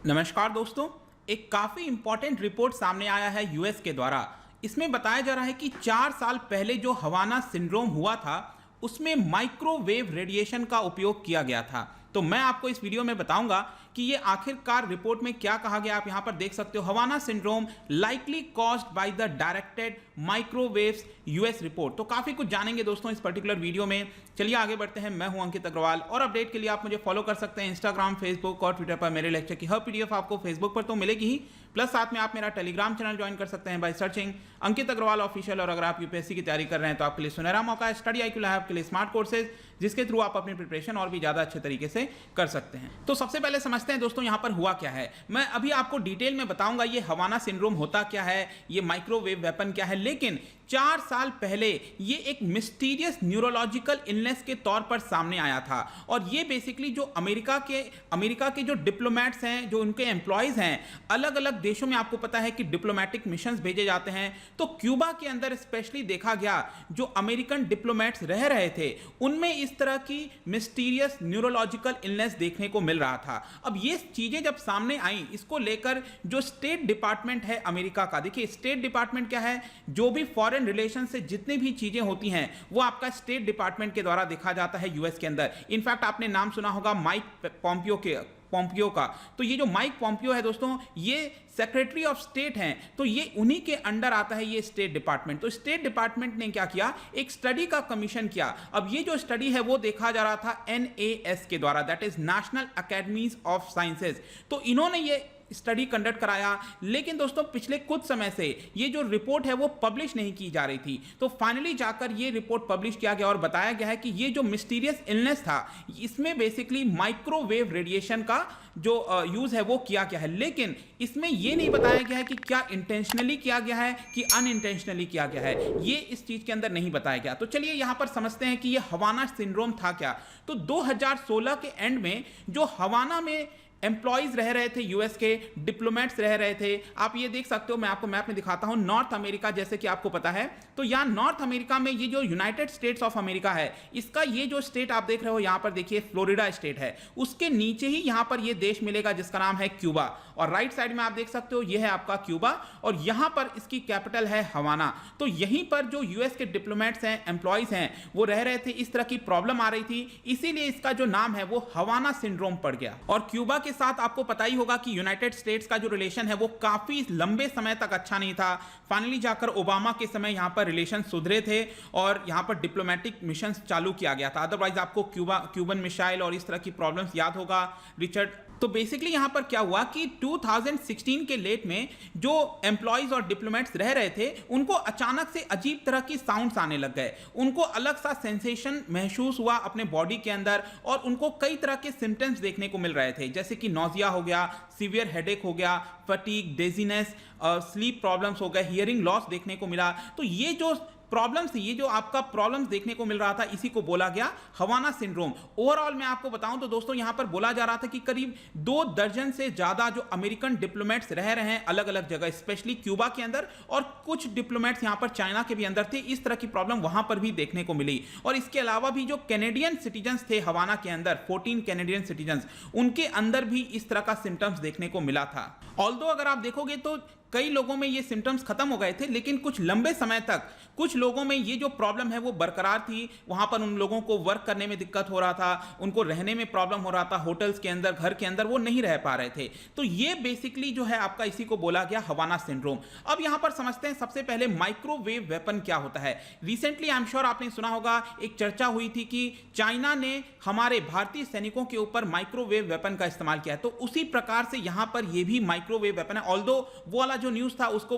नमस्कार दोस्तों। एक काफ़ी इंपॉर्टेंट रिपोर्ट सामने आया है यूएस के द्वारा। इसमें बताया जा रहा है कि 4 साल पहले जो हवाना सिंड्रोम हुआ था उसमें माइक्रोवेव रेडिएशन का उपयोग किया गया था। तो मैं आपको इस वीडियो में बताऊंगा कि ये आखिरकार रिपोर्ट में क्या कहा गया। आप यहां पर देख सकते हो, Havana syndrome likely caused by the directed microwaves US report. तो काफी कुछ जानेंगे दोस्तों इस पर्टिकुलर वीडियो में। चलिए आगे बढ़ते हैं। मैं हूं अंकित अग्रवाल और अपडेट के लिए आप मुझे फॉलो कर सकते हैं इंस्टाग्राम, फेसबुक और ट्विटर पर। मेरे लेक्चर की हर पीडीएफ आपको फेसबुक पर तो मिलेगी ही, प्लस साथ में आप मेरा टेलीग्राम चैनल ज्वाइन कर सकते हैं by searching Ankit Agarwal official. और अगर आप यूपीएससी की तैयारी कर रहे हैं तो आपके लिए सुनहरा मौका है स्टडी IQ लैब के लिए स्मार्ट कोर्सेज, जिसके थ्रू आप अपनी प्रिपरेशन और भी ज्यादा अच्छे तरीके से कर सकते हैं। तो सबसे पहले समझते हैं दोस्तों यहां पर हुआ क्या है। मैं अभी आपको डिटेल में बताऊंगा ये हवाना सिंड्रोम होता क्या है, ये माइक्रोवेव वेपन क्या है। लेकिन 4 साल पहले ये एक मिस्टीरियस न्यूरोलॉजिकल इलनेस के तौर पर सामने आया था। और ये बेसिकली जो अमेरिका के जो डिप्लोमेट्स हैं, जो उनके एम्प्लॉयज हैं, अलग अलग देशों में आपको पता है कि डिप्लोमेटिक मिशंस भेजे जाते हैं। तो क्यूबा के अंदर स्पेशली देखा गया, जो अमेरिकन डिप्लोमेट्स रह रहे थे उनमें इस तरह की मिस्टीरियस न्यूरोलॉजिकल इलनेस देखने को मिल रहा था। अब ये चीजें जब सामने आई, इसको लेकर जो स्टेट डिपार्टमेंट है अमेरिका का, देखिए स्टेट डिपार्टमेंट क्या है, जो भी फॉरेन रिलेशन से जितनी भी चीजें होती हैं वो आपका स्टेट डिपार्टमेंट के द्वारा देखा जाता है यूएस के अंदर। इनफैक्ट आपने नाम सुना होगा माइक पॉम्पियो का। तो ये जो माइक पॉम्पियो है दोस्तों, ये सेक्रेटरी ऑफ स्टेट हैं, तो ये उन्हीं के अंडर आता है ये स्टेट डिपार्टमेंट। तो स्टेट डिपार्टमेंट ने क्या किया, एक स्टडी का कमीशन किया। अब ये जो स्टडी है वो देखा जा रहा था NAS के द्वारा, that is national academies of sciences. तो इन्होंने ये स्टडी कंडक्ट कराया। लेकिन दोस्तों पिछले कुछ समय से ये जो रिपोर्ट है वो पब्लिश नहीं की जा रही थी। तो फाइनली जाकर ये रिपोर्ट पब्लिश किया गया और बताया गया है कि ये जो मिस्टीरियस इलनेस था इसमें बेसिकली माइक्रोवेव रेडिएशन का जो यूज है वो किया गया है। लेकिन इसमें ये नहीं बताया गया है कि क्या इंटेंशनली किया गया है कि अनइंटेंशनली किया गया है, ये इस चीज के अंदर नहीं बताया गया। तो चलिए यहां पर समझते हैं कि ये हवाना सिंड्रोम था क्या। तो 2016 के एंड में जो हवाना में एम्प्लॉयज रह रहे थे, यूएस के डिप्लोमेट्स रह रहे थे। आप ये देख सकते हो, मैं आपको मैप में दिखाता हूं, नॉर्थ अमेरिका जैसे कि आपको पता है। तो यहां नॉर्थ अमेरिका में ये जो यूनाइटेड स्टेट्स ऑफ अमेरिका है, इसका ये जो स्टेट आप देख रहे हो यहां पर देखिए फ्लोरिडा स्टेट है, उसके नीचे ही यहां पर ये देश मिलेगा जिसका नाम है क्यूबा। और राइट साइड में आप देख सकते हो ये है आपका क्यूबा और यहां पर इसकी कैपिटल है हवाना। तो यहीं पर जो यूएस के डिप्लोमेट्स हैं, एम्प्लॉयज हैं, वो रह रहे थे। इस तरह की प्रॉब्लम आ रही थी, इसीलिए इसका जो नाम है वो हवाना सिंड्रोम पड़ गया। और क्यूबा के साथ आपको पता ही होगा कि यूनाइटेड स्टेट्स का जो रिलेशन है वो काफी लंबे समय तक अच्छा नहीं था। फाइनली जाकर ओबामा के समय यहां पर रिलेशन सुधरे थे और यहां पर डिप्लोमेटिक मिशन चालू किया गया था। अदरवाइज आपको क्यूबन मिसाइल और इस तरह की प्रॉब्लम्स याद होगा, रिचर्ड। तो बेसिकली यहां पर क्या हुआ कि 2016 के लेट में जो एम्प्लॉयज और डिप्लोमेट्स रह रहे थे उनको अचानक से अजीब तरह की साउंड्स आने लग गए। उनको अलग सा सेंसेशन महसूस हुआ अपने बॉडी के अंदर और उनको कई तरह के सिम्टम्स देखने को मिल रहे थे, जैसे कि नोजिया हो गया, सीवियर हेडेक हो गया, फटीग, डेजीनेस, स्लीप प्रॉब्लम्स हो गए, हियरिंग लॉस देखने को मिला। तो ये जो प्रॉब्लम्स, ये जो आपका प्रॉब्लम्स देखने को मिल रहा था, इसी को बोला गया हवाना सिंड्रोम। ओवरऑल मैं आपको बताऊं तो दोस्तों यहां पर बोला जा रहा था कि करीब 2 दर्जन से ज्यादा जो अमेरिकन डिप्लोमेट्स रह रहे हैं अलग अलग जगह, स्पेशली क्यूबा के अंदर, और कुछ डिप्लोमेट्स यहां पर चाइना के भी अंदर थे, इस तरह की प्रॉब्लम वहां पर भी देखने को मिली। और इसके अलावा भी जो कैनेडियन सिटीजन थे हवाना के अंदर, 14 कैनेडियन सिटीजन, उनके अंदर भी इस तरह का सिम्टम्स देखने को मिला था। ऑल्दो अगर आप देखोगे तो कई लोगों में ये सिम्टम्स खत्म हो गए थे, लेकिन कुछ लंबे समय तक कुछ लोगों में ये जो प्रॉब्लम है वो बरकरार थी। वहां पर उन लोगों को वर्क करने में दिक्कत हो रहा था, उनको रहने में प्रॉब्लम हो रहा था, होटल्स के अंदर, घर के अंदर वो नहीं रह पा रहे थे। तो ये बेसिकली जो है आपका, इसी को बोला गया हवाना सिंड्रोम। अब यहां पर समझते हैं सबसे पहले माइक्रोवेव वेपन क्या होता है। रिसेंटली आई एम श्योर आपने सुना होगा, एक चर्चा हुई थी कि चाइना ने हमारे भारतीय सैनिकों के ऊपर माइक्रोवेव वेपन का इस्तेमाल किया है। तो उसी प्रकार से यहां पर ये भी माइक्रोवेव वेपन है। ऑल्दो वो वाला जो न्यूज़ था उसको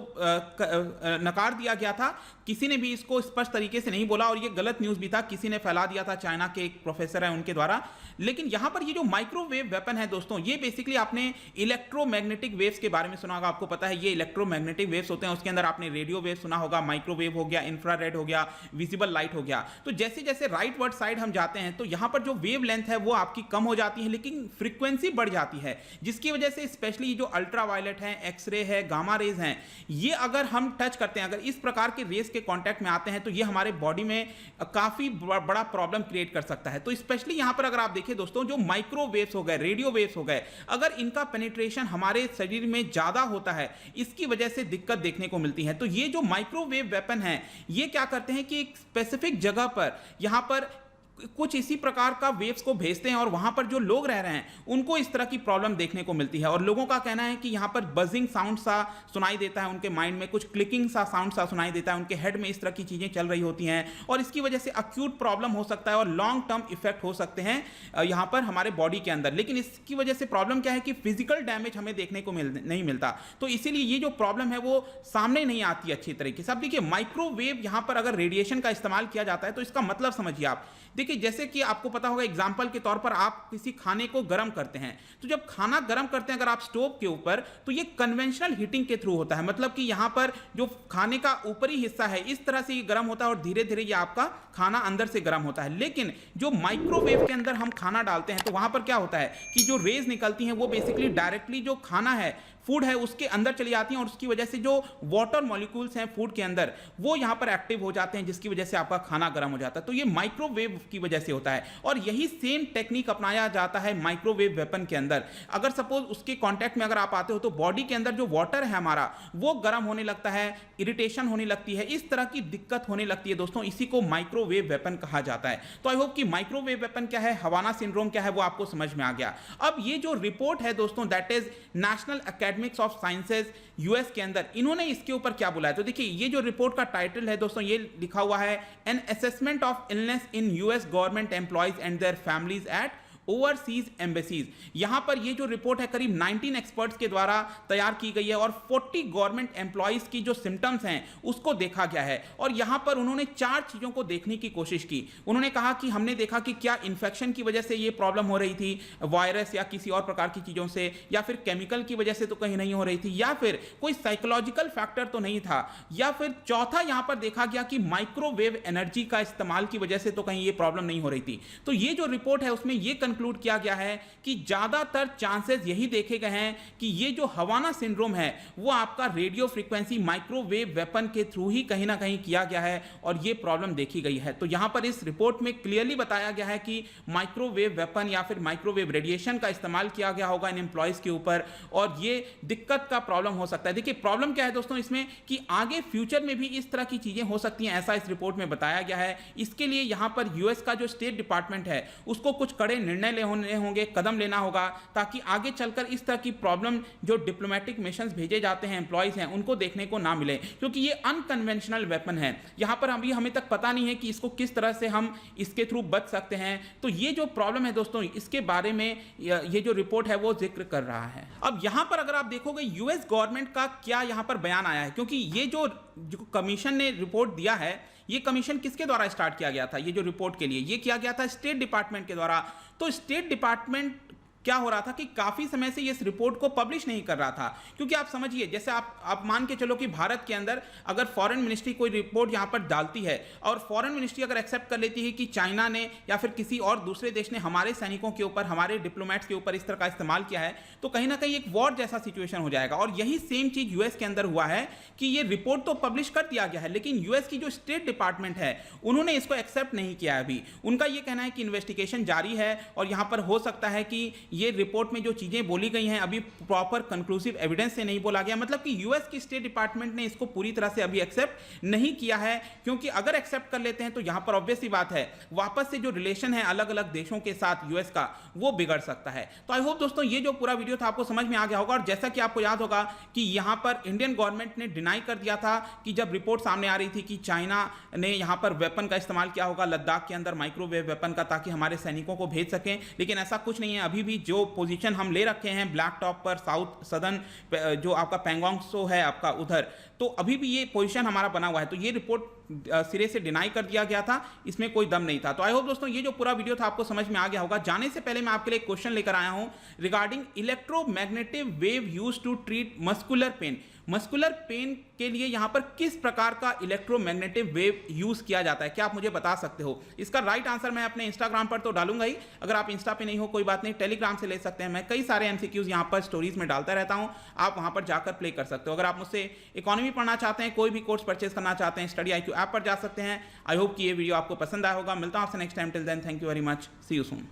नकार दिया गया था, किसी ने भी इसको स्पष्ट तरीके से नहीं बोला और ये गलत न्यूज़ भी था, किसी ने फैला दिया था, चाइना के एक प्रोफेसर है उनके द्वारा। लेकिन यहां पर ये जो माइक्रोवेव वेपन है दोस्तों, ये बेसिकली आपने इलेक्ट्रोमैग्नेटिक वेव्स के बारे में सुना होगा। आपको पता है ये इलेक्ट्रोमैग्नेटिक वेव्स होते हैं, उसके अंदर आपने रेडियो वेव सुना होगा, माइक्रोवेव हो गया, इंफ्रारेड हो गया, विजिबल लाइट हो गया। तो जैसे जैसे राइट वर्ड साइड हम जाते हैं तो यहां पर जो वेव लेंथ है वो आपकी कम हो जाती है, लेकिन फ्रीक्वेंसी बढ़ जाती है, जिसकी वजह से स्पेशली जो अल्ट्रावायलेट है, एक्सरे है, गामा गामा रेज हैं, ये अगर हम टच करते हैं, अगर इस प्रकार के रेस के कांटेक्ट में आते हैं तो ये हमारे बॉडी में काफी बड़ा प्रॉब्लम क्रिएट कर सकता है। तो स्पेशली यहां पर अगर आप देखें दोस्तों, जो माइक्रोवेव्स हो गए, रेडियो वेव्स हो गए, अगर इनका पेनिट्रेशन हमारे शरीर में ज्यादा होता है, इसकी वजह से दिक्कत देखने को मिलती है। तो ये जो माइक्रोवेव वेपन है, ये क्या करते हैं कि एक स्पेसिफिक जगह पर यहां पर कुछ इसी प्रकार का वेव्स को भेजते हैं और वहां पर जो लोग रह रहे हैं उनको इस तरह की प्रॉब्लम देखने को मिलती है। और लोगों का कहना है कि यहां पर बजिंग साउंड सा सुनाई देता है, उनके माइंड में कुछ क्लिकिंग सा साउंड सा सुनाई देता है, उनके हेड में इस तरह की चीजें चल रही होती हैं और इसकी वजह से अक्यूट प्रॉब्लम हो सकता है और लॉन्ग टर्म इफेक्ट हो सकते हैं यहां पर हमारे बॉडी के अंदर। लेकिन इसकी वजह से प्रॉब्लम क्या है कि फिजिकल डैमेज हमें देखने को नहीं मिलता। तो इसीलिए ये जो प्रॉब्लम है वो सामने नहीं आती अच्छी तरीके से। अब देखिए, माइक्रोवेव यहां पर अगर रेडिएशन का इस्तेमाल किया जाता है तो इसका मतलब समझिए आप। देखिए, जैसे कि आपको पता होगा, एग्जांपल के तौर पर आप किसी खाने को गर्म करते हैं, तो जब खाना गर्म करते हैं अगर आप स्टोव के ऊपर, तो ये कन्वेंशनल हीटिंग के थ्रू होता है। मतलब कि यहां पर जो खाने का ऊपरी हिस्सा है इस तरह से ये गर्म होता है और धीरे धीरे ये आपका खाना अंदर से गर्म होता है। लेकिन जो माइक्रोवेव के अंदर हम खाना डालते हैं तो वहां पर क्या होता है कि जो रेज निकलती हैं वो बेसिकली डायरेक्टली जो खाना है, फूड है, उसके अंदर चली जाती हैं और उसकी वजह से जो वाटर मॉलिक्यूल्स हैं फूड के अंदर वो यहां पर एक्टिव हो जाते हैं, जिसकी वजह से आपका खाना गर्म हो जाता है। तो ये माइक्रोवेव की वजह से होता है और यही सेम टेक्निक अपनाया जाता है माइक्रोवेव वेपन के अंदर। अगर सपोज उसके कांटेक्ट में अगर आप आते हो तो बॉडी के अंदर जो वाटर है हमारा वो गर्म होने लगता है, इरिटेशन होने लगती है, इस तरह की दिक्कत होने लगती है दोस्तों। इसी को माइक्रोवेव वेपन कहा जाता है। तो आई होप कि माइक्रोवेव वेपन क्या है, हवाना सिंड्रोम क्या है, वो आपको समझ में आ गया। अब ये जो रिपोर्ट है दोस्तों, that is national academics of sciences US के अंदर, इन्होंने इसके ऊपर क्या बोला है। तो देखिए, ये जो रिपोर्ट का टाइटल है दोस्तों, ये लिखा हुआ है an assessment of illness in US government employees and their families at overseas embassies. यहां पर ये जो रिपोर्ट है करीब 19 एक्सपर्ट्स के द्वारा तैयार की गई है और 40 गवर्नमेंट एम्प्लॉयज की जो सिम्टम्स हैं उसको देखा गया है। और यहां पर उन्होंने 4 चीजों को देखने की कोशिश की। उन्होंने कहा कि हमने देखा कि क्या इन्फेक्शन की वजह से ये प्रॉब्लम हो रही थी, वायरस या किसी और प्रकार की चीजों से, या फिर केमिकल की वजह से तो कहीं नहीं हो रही थी, या फिर कोई साइकोलॉजिकल फैक्टर तो नहीं था, या फिर चौथा यहां पर देखा गया कि माइक्रोवेव एनर्जी का इस्तेमाल की वजह से तो कहीं ये प्रॉब्लम नहीं हो रही थी। तो ये जो रिपोर्ट है उसमें ये कंक्लूड किया गया है कि ज्यादातर चांसेस यही देखे गए हैं कि ये जो हवाना सिंड्रोम है वो आपका रेडियो फ्रीक्वेंसी माइक्रोवेव वेपन के थ्रू ही कहीं ना कहीं किया गया है और ये प्रॉब्लम देखी गई है। तो यहां पर इस रिपोर्ट में क्लियरली बताया गया है कि माइक्रोवेव वेपन या फिर माइक्रोवेव रेडिएशन का इस्तेमाल किया गया होगा इन एम्प्लॉयज के ऊपर और ये दिक्कत का प्रॉब्लम हो सकता है। देखिए, प्रॉब्लम क्या है दोस्तों इसमें कि आगे फ्यूचर में भी इस तरह की चीजें हो सकती हैं, ऐसा इस रिपोर्ट में बताया गया है। इसके लिए यहां पर यूएस का जो स्टेट डिपार्टमेंट है उसको कुछ कड़े निर्णय होंगे, कदम लेना होगा, ताकि आगे चलकर इस तरह की प्रॉब्लम जो डिप्लोमेटिक मिशंस भेजे जाते हैं एम्प्लॉयज हैं उनको देखने को ना मिले, क्योंकि ये अनकन्वेंशनल वेपन है। यहां पर अभी हमें तक पता नहीं है कि इसको किस तरह से हम इसके थ्रू बच सकते हैं। तो ये जो प्रॉब्लम है दोस्तों, इसके बारे में ये जो रिपोर्ट है वो जिक्र कर रहा है। अब यहां पर अगर आप देखोगे यूएस गवर्नमेंट का क्या यहां पर बयान आया है, क्योंकि ये जो कमीशन ने रिपोर्ट दिया है, ये कमीशन किसके द्वारा स्टार्ट किया गया था, ये जो रिपोर्ट के लिए ये किया गया था स्टेट डिपार्टमेंट के द्वारा। तो स्टेट डिपार्टमेंट क्या हो रहा था कि काफी समय से इस रिपोर्ट को पब्लिश नहीं कर रहा था, क्योंकि आप समझिए, जैसे आप मान के चलो कि भारत के अंदर अगर फॉरेन मिनिस्ट्री कोई रिपोर्ट यहां पर डालती है और फॉरेन मिनिस्ट्री अगर एक्सेप्ट कर लेती है कि चाइना ने या फिर किसी और दूसरे देश ने हमारे सैनिकों के ऊपर, हमारे डिप्लोमेट्स के ऊपर इस तरह का इस्तेमाल किया है, तो कहीं ना कहीं एक वॉर जैसा सिचुएशन हो जाएगा। और यही सेम चीज यूएस के अंदर हुआ है कि ये रिपोर्ट तो पब्लिश कर दिया गया है, लेकिन यूएस की जो स्टेट डिपार्टमेंट है उन्होंने इसको एक्सेप्ट नहीं किया है अभी। उनका यह कहना है कि इन्वेस्टिगेशन जारी है और यहां पर हो सकता है कि ये रिपोर्ट में जो चीजें बोली गई हैं अभी प्रॉपर कंक्लूसिव एविडेंस से नहीं बोला गया। मतलब कि यूएस की स्टेट डिपार्टमेंट ने इसको पूरी तरह से अभी एक्सेप्ट नहीं किया है, क्योंकि अगर एक्सेप्ट कर लेते हैं तो यहां पर ऑब्वियस सी बात है वापस से जो रिलेशन है अलग अलग देशों के साथ यूएस का, वो बिगड़ सकता है। तो आई होप दोस्तों ये जो पूरा वीडियो था आपको समझ में आ गया होगा। और जैसा कि आपको याद होगा कि यहां पर इंडियन गवर्नमेंट ने डिनाई कर दिया था कि जब रिपोर्ट सामने आ रही थी कि चाइना ने यहां पर वेपन का इस्तेमाल किया होगा लद्दाख के अंदर, माइक्रोवेव वेपन का, ताकि हमारे सैनिकों को भेज सकें, लेकिन ऐसा कुछ नहीं है। अभी भी जो पोजीशन हम ले रखे हैं ब्लैक टॉप पर, साउथ सदर्न जो आपका पैंगोंग सो है आपका उधर, तो अभी भी ये पोजीशन हमारा बना हुआ है। तो ये रिपोर्ट सिरे से डिनाई कर दिया गया था, इसमें कोई दम नहीं था। तो आई होप दोस्तों ये जो पूरा वीडियो था आपको समझ में आ गया होगा। जाने से पहले मैं आपके लिए एक क्वेश्चन लेकर आया हूं regarding electromagnetic wave used to treat muscular pain. Muscular pain के लिए यहां पर किस प्रकार का इलेक्ट्रोमैग्नेटिक वेव यूज किया जाता है, क्या आप मुझे बता सकते हो? इसका राइट आंसर मैं अपने इंस्टाग्राम पर तो डालूंगा ही, अगर आप इंस्टा पे नहीं हो कोई बात नहीं, टेलीग्राम से ले सकते हैं। मैं कई सारे एमसीक्यूज यहां पर स्टोरीज में डालता रहता हूं, आप वहां पर जाकर प्ले कर सकते हो। अगर आप मुझसे इकोनॉमी पढ़ना चाहते हैं, कोई भी कोर्स परचेज करना चाहते हैं, स्टडी IQ ऐप पर जा सकते हैं। आई होप कि ये वीडियो आपको पसंद आया होगा। मिलता हूं आपसे next time. Till then thank you very much, see you soon.